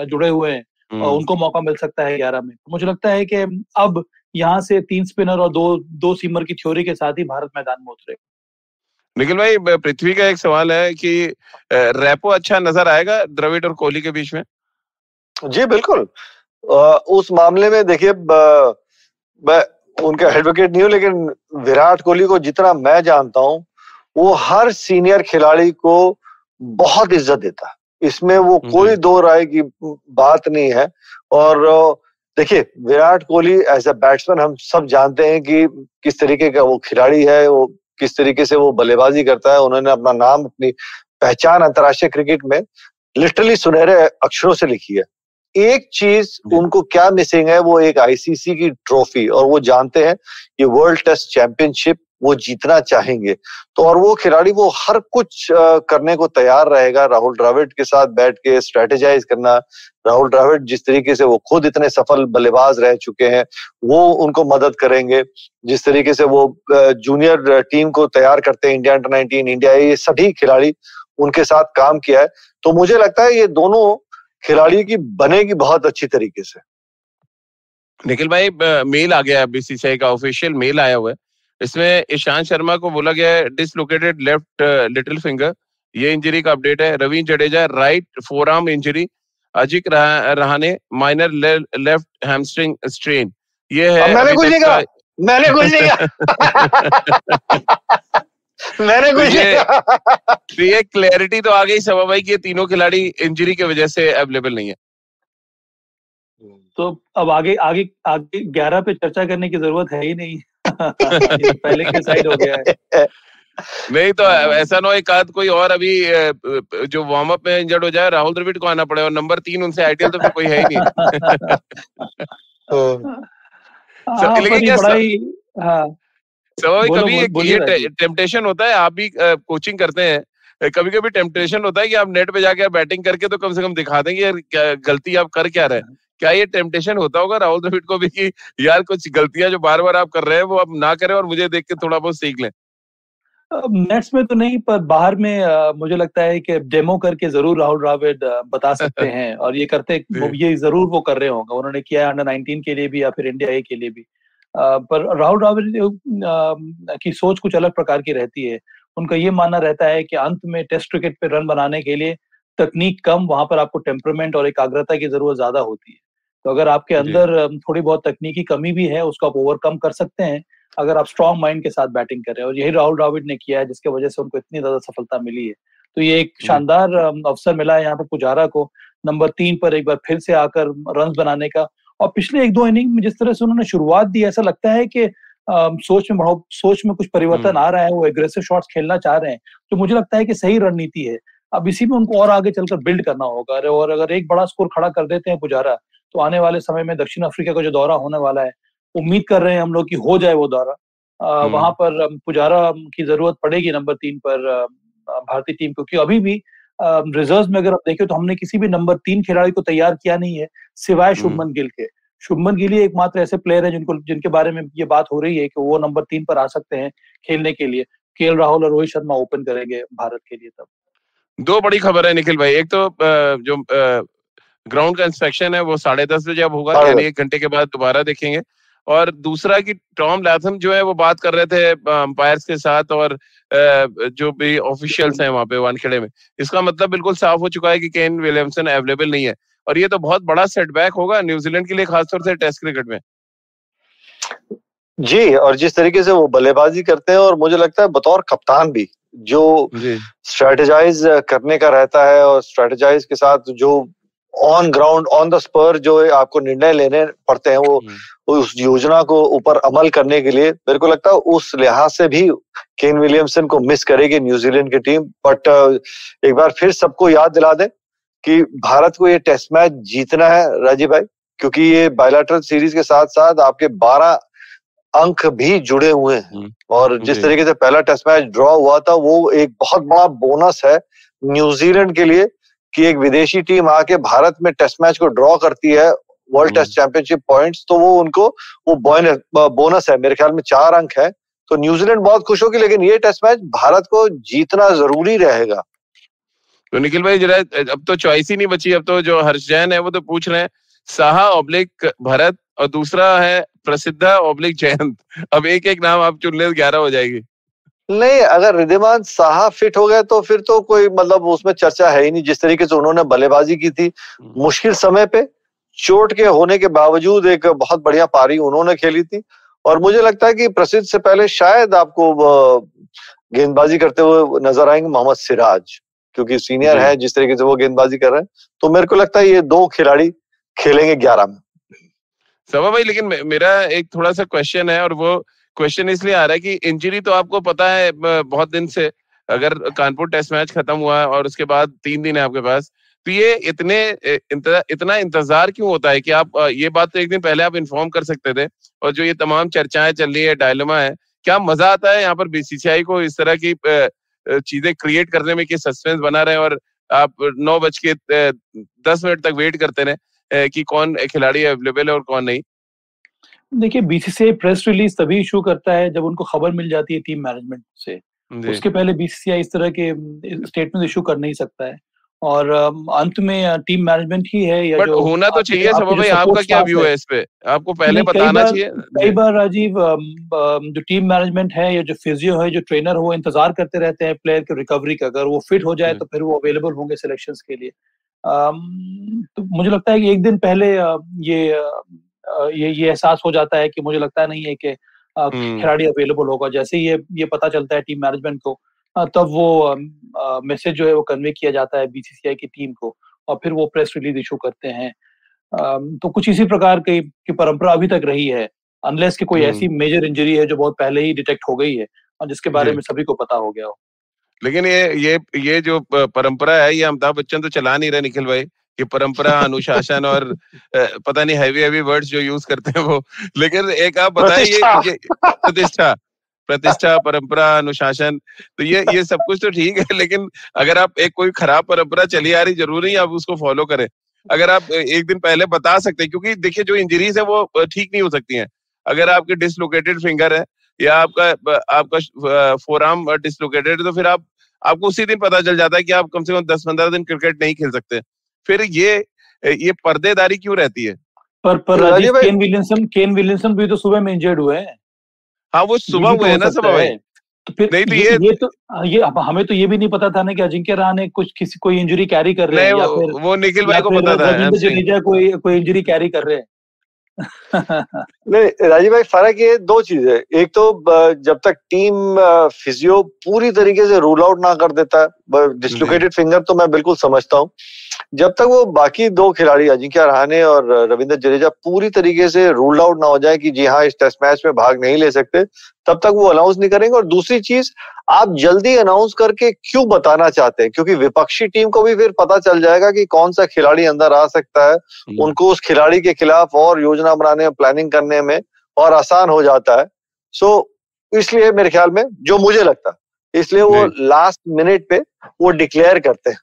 जुड़े हुए हैं, उनको मौका मिल सकता है 11 में। मुझे लगता है कि अब यहाँ से 3 स्पिनर और दो सीमर की थ्योरी के साथ ही भारत मैदान में उतरेगा। निखिल भाई, पृथ्वी का एक सवाल है कि रेपो अच्छा नजर आएगा द्रविड़ और कोहली के बीच में? जी बिल्कुल। उस मामले में देखिए, मैं उनका एडवोकेट नहीं हूं, लेकिन विराट कोहली को जितना मैं जानता हूं, वो हर सीनियर खिलाड़ी को बहुत इज्जत देता है। इसमें वो कोई दो राय की बात नहीं है। और देखिए, Virat Kohli as a batsman हम सब जानते हैं कि किस तरीके का वो खिलाड़ी है, वो किस तरीके से वो बल्लेबाजी करता है। उन्होंने अपना नाम, अपनी पहचान अंतर्राष्ट्रीय क्रिकेट में लिटरली सुनहरे अक्षरों से लिखी है। एक चीज उनको क्या मिसिंग है, वो एक आईसीसी की ट्रॉफी, और वो जानते हैं ये वर्ल्ड टेस्ट चैंपियनशिप वो जीतना चाहेंगे। तो और वो खिलाड़ी वो हर कुछ करने को तैयार रहेगा। राहुल द्रविड़ के साथ बैठ के स्ट्रेटेजाइज करना, राहुल द्रविड़ जिस तरीके से वो खुद इतने सफल बल्लेबाज रह चुके हैं, वो उनको मदद करेंगे। जिस तरीके से वो जूनियर टीम को तैयार करते हैं, इंडिया अंडर 19, इंडिया, ये सभी खिलाड़ी उनके साथ काम किया है। तो मुझे लगता है ये दोनों खिलाड़ी की बनेगी बहुत अच्छी तरीके से। निखिल भाई, मेल आ गया है, बीसीसीआई का ऑफिशियल मेल आया हुआ है। इसमें ईशांत शर्मा को बोला गया है डिसलोकेटेड लेफ्ट लिटिल फिंगर, ये इंजरी का अपडेट है। Ravindra Jadeja right forearm injury, Ajinkya Rahane minor left hamstring strain. ये है। मैंने कुछ नहीं कहा। मैंने कुछ नहीं कहा। ये क्लैरिटी तो आ गई सभा भाई कि ये तीनों खिलाड़ी इंजरी की वजह से अवेलेबल नहीं है। तो अब आगे 11 पे चर्चा करने की जरूरत है ही नहीं। पहले के साइड हो गया है। नहीं तो ऐसा ना हो एक आध कोई और अभी जो वार्म अप में इंजर्ड हो जाए, राहुल द्रविड़ को आना पड़े, और नंबर 3 उनसे आईटीएल तो फिर कोई है ही नहीं। कभी ये टेम्पटेशन होता है, आप भी कोचिंग करते हैं, कभी कभी टेम्पटेशन होता है कि आप नेट पे जाके बैटिंग करके तो कम से कम दिखा देंगे यार गलती आप कर क्या रहे हैं। क्या ये टेम्पटेशन होता होगा राहुल द्रविड़ को भी कि यार कुछ गलतियां जो बार बार आप कर रहे हैं वो आप ना करें और मुझे देख के थोड़ा बहुत सीख लें? नेट्स में तो नहीं, पर बाहर में मुझे लगता है कि डेमो करके जरूर राहुल द्रविड़ बता सकते हैं, और ये जरूर वो कर रहे होंगे। उन्होंने किया है अंडर 19 के लिए भी या फिर इंडिया ए के लिए भी। पर राहुल द्रविड़ की सोच कुछ अलग प्रकार की रहती है। उनका ये मानना रहता है कि अंत में टेस्ट क्रिकेट पे रन बनाने के लिए तकनीक कम, वहां पर आपको टेम्परामेंट और एकाग्रता की जरूरत ज्यादा होती है। तो अगर आपके अंदर थोड़ी बहुत तकनीकी कमी भी है, उसको आप ओवरकम कर सकते हैं अगर आप स्ट्रॉन्ग माइंड के साथ बैटिंग कर रहे हैं, और यही राहुल द्रविड़ ने किया है, जिसके वजह से उनको इतनी ज्यादा सफलता मिली है। तो ये एक शानदार अवसर मिला है यहाँ पर पुजारा को नंबर 3 पर एक बार फिर से आकर रन बनाने का। और पिछले 1-2 इनिंग में जिस तरह से उन्होंने शुरुआत दी, ऐसा लगता है कि सोच में कुछ परिवर्तन आ रहा है, वो एग्रेसिव शॉट्स खेलना चाह रहे हैं, तो मुझे लगता है कि सही रणनीति है। अब इसी में उनको और आगे चलकर बिल्ड करना होगा, और अगर एक बड़ा स्कोर खड़ा कर देते हैं पुजारा, तो आने वाले समय में दक्षिण अफ्रीका का जो दौरा होने वाला है, उम्मीद कर रहे हैं हम लोग कि हो जाए वो दौरा, वहां पर पुजारा की जरूरत पड़ेगी नंबर 3 पर भारतीय टीम को। क्योंकि अभी भी रिजर्व में अगर आप देखें तो हमने किसी भी नंबर 3 खिलाड़ी को तैयार किया नहीं है सिवाय शुभमन गिल के। शुभमन गिल एकमात्र ऐसे प्लेयर है जिनके बारे में ये बात हो रही है कि वो नंबर 3 पर आ सकते हैं खेलने के लिए। केएल राहुल और रोहित शर्मा ओपन करेंगे भारत के लिए। तब 2 बड़ी खबर है निखिल भाई। एक तो जो ग्राउंड का इंस्पेक्शन है वो 10:30 बजे अब होगा, यानी 1 घंटे के बाद दोबारा देखेंगे। और दूसरा कि टॉम लैथम जो है वो बात कर रहे थे अंपायर्स के साथ और जो भी ऑफिशियल्स हैं वहां पे वानखेड़े में। इसका मतलब बिल्कुल साफ हो चुका है कि केन विलियमसन अवेलेबल नहीं है, और ये तो बहुत बड़ा सेटबैक होगा न्यूजीलैंड के लिए, खासतौर से टेस्ट क्रिकेट में। जी, और जिस तरीके से वो बल्लेबाजी करते हैं, और मुझे लगता है बतौर कप्तान भी जो स्ट्रेटेजाइज करने का रहता है, और स्ट्रेटेजाइज के साथ जो on ground on the spur जो आपको निर्णय लेने पड़ते हैं, वो उस योजना को ऊपर अमल करने के लिए मेरे को लगता है उस लिहाज से भी केन विलियमसन को मिस करेगी न्यूजीलैंड की टीम। बट एक बार फिर सबको याद दिला दें कि भारत को ये टेस्ट मैच जीतना है राजीव भाई, क्योंकि ये बायलैटरल सीरीज के साथ साथ आपके 12 अंक भी जुड़े हुए हैं। और जिस तरीके से पहला टेस्ट मैच ड्रॉ हुआ था, वो एक बहुत बड़ा बोनस है न्यूजीलैंड के लिए कि एक विदेशी टीम आके भारत में टेस्ट मैच को ड्रॉ करती है वर्ल्ड टेस्ट चैंपियनशिप पॉइंट्स, तो वो उनको वो बोनस है। मेरे ख्याल में 4 अंक है, तो न्यूजीलैंड बहुत खुश होगी। लेकिन ये टेस्ट मैच भारत को जीतना जरूरी रहेगा। तो निखिल भाई जरा, अब तो चॉइस ही नहीं बची। अब तो जो हर्ष जैन है वो तो पूछ रहे हैं साहा ऑब्लिक भरत, और दूसरा है प्रसिद्धा ऑब्लिक जयंत। अब एक एक नाम आप चुन ले, 11 हो जाएगी। नहीं, अगर रिद्धिमान साहा फिट हो गए तो फिर तो कोई मतलब उसमें चर्चा है ही नहीं। जिस तरीके से उन्होंने बल्लेबाजी की थी मुश्किल समय पे, चोट के होने के बावजूद एक बहुत बढ़िया पारी उन्होंने खेली थी। और मुझे लगता है कि प्रसिद्ध से पहले शायद आपको गेंदबाजी करते हुए नजर आएंगे मोहम्मद सिराज, क्योंकि सीनियर है जिस तरीके से वो गेंदबाजी कर रहे हैं। तो मेरे को लगता है ये 2 खिलाड़ी खेलेंगे 11 में। सभा भाई, लेकिन मेरा एक थोड़ा सा क्वेश्चन है, और वो क्वेश्चन इसलिए आ रहा है कि इंजरी तो आपको पता है बहुत दिन से, अगर कानपुर टेस्ट मैच खत्म हुआ है और उसके बाद 3 दिन है आपके पास, तो ये इतना इंतजार क्यों होता है कि आप ये बात तो एक दिन पहले आप इन्फॉर्म कर सकते थे। और जो ये तमाम चर्चाएं चल रही है, डायलेमा है, क्या मजा आता है यहाँ पर बीसीसीआई को इस तरह की चीजें क्रिएट करने में कि सस्पेंस बना रहे और आप 9:10 तक वेट करते रहे कि कौन खिलाड़ी अवेलेबल है और कौन नहीं? देखिए, बीसीसीआई प्रेस रिलीज तभी इशू करता है जब उनको खबर मिल जाती है टीम मैनेजमेंट से। उसके पहले बीसीसीआई इस तरह के स्टेटमेंट इशू कर नहीं सकता है। और अंत में टीम मैनेजमेंट ही है या जो होना तो चाहिए। सब भाई आपका क्या व्यू है इस पे? आपको पहले बताना चाहिए। कई बार राजीव, जो टीम मैनेजमेंट है या जो फिजियो है, जो ट्रेनर हो, इंतजार करते रहते हैं प्लेयर के रिकवरी का। अगर वो फिट हो जाए तो फिर वो अवेलेबल होंगे सिलेक्शंस के लिए। तो मुझे लगता है कि एक दिन पहले ये एहसास हो जाता है कि मुझे लगता नहीं है कि खिलाड़ी अवेलेबल होगा। जैसे ही ये पता चलता है टीम मैनेजमेंट को, तब वो मैसेज जो है वो कन्वे किया जाता है बीसीसीआई की टीम को, और फिर वो प्रेस रिलीज इशू करते हैं। तो कुछ इसी प्रकार की परंपरा अभी तक रही है, अनलेस कि कोई ऐसी मेजर इंजरी है जो बहुत पहले ही डिटेक्ट हो गई है और जिसके बारे में सभी को पता हो गया हो। लेकिन ये जो परंपरा है, ये अमिताभ बच्चन तो चला नहीं रहे निखिल भाई, कि परंपरा, अनुशासन और पता नहीं हैवी वर्ड्स जो यूज करते हैं वो। लेकिन एक आप बताइए, प्रतिष्ठा, परंपरा, अनुशासन, तो ये सब कुछ तो ठीक है, लेकिन अगर आप एक कोई खराब परंपरा चली आ रही, जरूरी है आप उसको फॉलो करें। अगर आप एक दिन पहले बता सकते हैं, क्योंकि देखिए जो इंजरीज है वो ठीक नहीं हो सकती हैं। अगर आपकी डिसलोकेटेड फिंगर है या आपका फोरआर्म डिसलोकेटेड, तो फिर आपको उसी दिन पता चल जाता है कि आप कम से कम 10-15 दिन क्रिकेट नहीं खेल सकते। फिर ये पर्देदारी क्यों रहती है? पर राजीव, केन विलियमसन भी तो सुबह में इंजर्ड हुए हैं। हाँ, वो सुबह हुए हैं ना सब भाई। तो फिर नहीं, तो ये हमें तो ये भी नहीं पता था ना कि अजिंक्य रहाणे कोई इंजरी कैरी कर रहे हैं, या फिर वो निखिल भाई को पता था, रविंद्र जडेजा कोई इंजरी कैरी कर रहे हैं। नहीं राजीव भाई, फर्क ये 2 चीजें। एक तो जब तक टीम फिजियो पूरी तरीके से रूल आउट ना कर देता है डिस्लोकेटेड फिंगर, तो मैं बिल्कुल समझता हूँ। जब तक वो बाकी 2 खिलाड़ी अजिंक्य रहाणे और रविंद्र जडेजा पूरी तरीके से रूल्ड आउट ना हो जाए कि जी हाँ इस टेस्ट मैच में भाग नहीं ले सकते, तब तक वो अनाउंस नहीं करेंगे। और दूसरी चीज, आप जल्दी अनाउंस करके क्यों बताना चाहते हैं? क्योंकि विपक्षी टीम को भी फिर पता चल जाएगा कि कौन सा खिलाड़ी अंदर आ सकता है, उनको उस खिलाड़ी के खिलाफ और योजना बनाने में, प्लानिंग करने में और आसान हो जाता है। सो इसलिए मेरे ख्याल में, जो मुझे लगता है, इसलिए वो लास्ट मिनट पे वो डिक्लेयर करते हैं।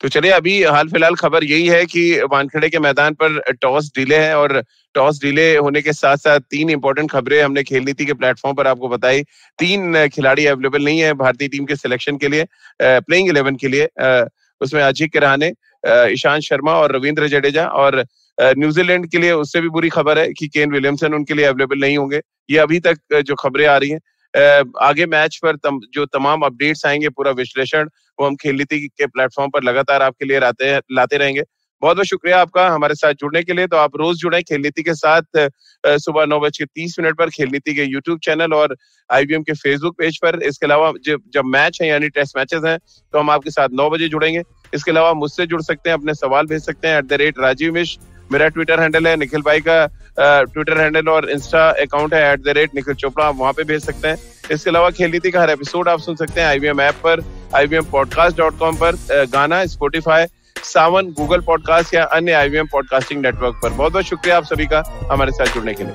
तो चलिए, अभी हाल फिलहाल खबर यही है कि वानखेड़े के मैदान पर टॉस डिले है, और टॉस डिले होने के साथ साथ 3 इंपॉर्टेंट खबरें हमने खेल नीति के प्लेटफॉर्म पर आपको बताई। 3 खिलाड़ी अवेलेबल नहीं है भारतीय टीम के सिलेक्शन के लिए, प्लेइंग 11 के लिए। उसमें अजिंक्य रहाणे, ईशांत शर्मा और रविंद्र जडेजा। और न्यूजीलैंड के लिए उससे भी बुरी खबर है कि केन विलियमसन उनके लिए अवेलेबल नहीं होंगे। ये अभी तक जो खबरें आ रही हैं। आगे मैच पर जो तमाम अपडेट्स आएंगे, पूरा विश्लेषण, वो हम खेल नीति के प्लेटफॉर्म पर लगातार आपके लिए लाते रहेंगे। बहुत बहुत शुक्रिया आपका हमारे साथ जुड़ने के लिए। तो आप रोज जुड़े खेल नीति के साथ सुबह 9:30 पर खेल नीति के यूट्यूब चैनल और IBM के फेसबुक पेज पर। इसके अलावा जब मैच है, यानी टेस्ट मैचेस हैं, तो हम आपके साथ 9 बजे जुड़ेंगे। इसके अलावा मुझसे जुड़ सकते हैं, अपने सवाल भेज सकते हैं @राजीव मिश्र मेरा ट्विटर हैंडल है। निखिल भाई का ट्विटर हैंडल और इंस्टा अकाउंट है @निखिल चोपड़ा, आप वहां पे भेज सकते हैं। इसके अलावा खेल नीति का हर एपिसोड आप सुन सकते हैं IBM ऐप पर, IBMpodcast.com पर, गाना, स्पॉटिफाई, सावन, गूगल पॉडकास्ट या अन्य IBM पॉडकास्टिंग नेटवर्क पर। बहुत बहुत शुक्रिया आप सभी का हमारे साथ जुड़ने के लिए।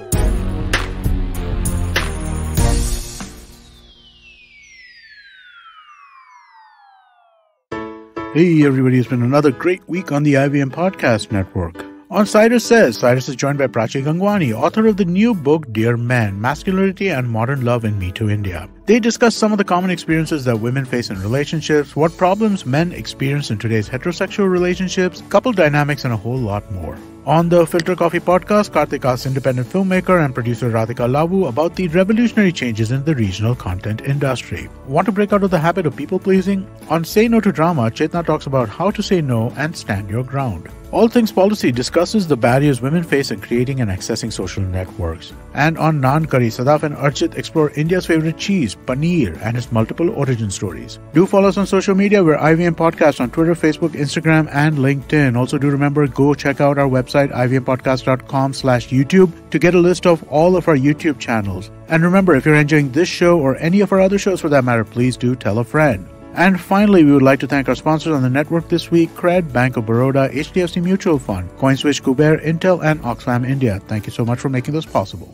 Hey everybody, it's been another great week on the IVM Podcast Network. On Cyrus Says, Cyrus is joined by Prachi Gangwani, author of the new book Dear Men, Masculinity and Modern Love in Me Too India. They discuss some of the common experiences that women face in relationships, what problems men experience in today's heterosexual relationships, couple dynamics, and a whole lot more. On the Filter Coffee podcast, Karthik asks independent filmmaker and producer Radhika Lavu about the revolutionary changes in the regional content industry. Want to break out of the habit of people-pleasing? On Say No to Drama, Chetna talks about how to say no and stand your ground. All Things Policy discusses the barriers women face in creating and accessing social networks. And on Naan Curry, Sadaf and Archit explore India's favorite cheese, paneer, and its multiple origin stories. Do follow us on social media. We're IVM Podcast on Twitter, Facebook, Instagram, and LinkedIn. Also, do remember, go check out our website, ivmpodcast.com/YouTube, to get a list of all of our YouTube channels. And remember, if you're enjoying this show or any of our other shows for that matter, please do tell a friend. And finally, we would like to thank our sponsors on the network this week: Cred, Bank of Baroda, HDFC Mutual Fund, CoinSwitch, Kuber, Intel, and Oxfam India. Thank you so much for making this possible.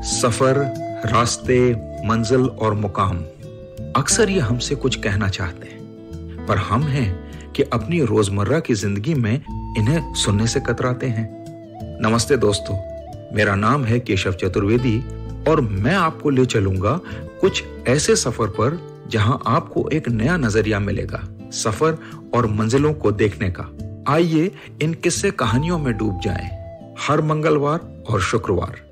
सफर, रास्ते, मंजिल और मुकाम अक्सर ये हमसे कुछ कहना चाहते हैं, पर हम हैं कि अपनी रोजमर्रा की जिंदगी में इन्हें सुनने से कतराते हैं। नमस्ते दोस्तों, मेरा नाम है केशव चतुर्वेदी और मैं आपको ले चलूंगा कुछ ऐसे सफर पर जहां आपको एक नया नजरिया मिलेगा सफर और मंजिलों को देखने का। आइए इन किस्से कहानियों में डूब जाएं। हर मंगलवार और शुक्रवार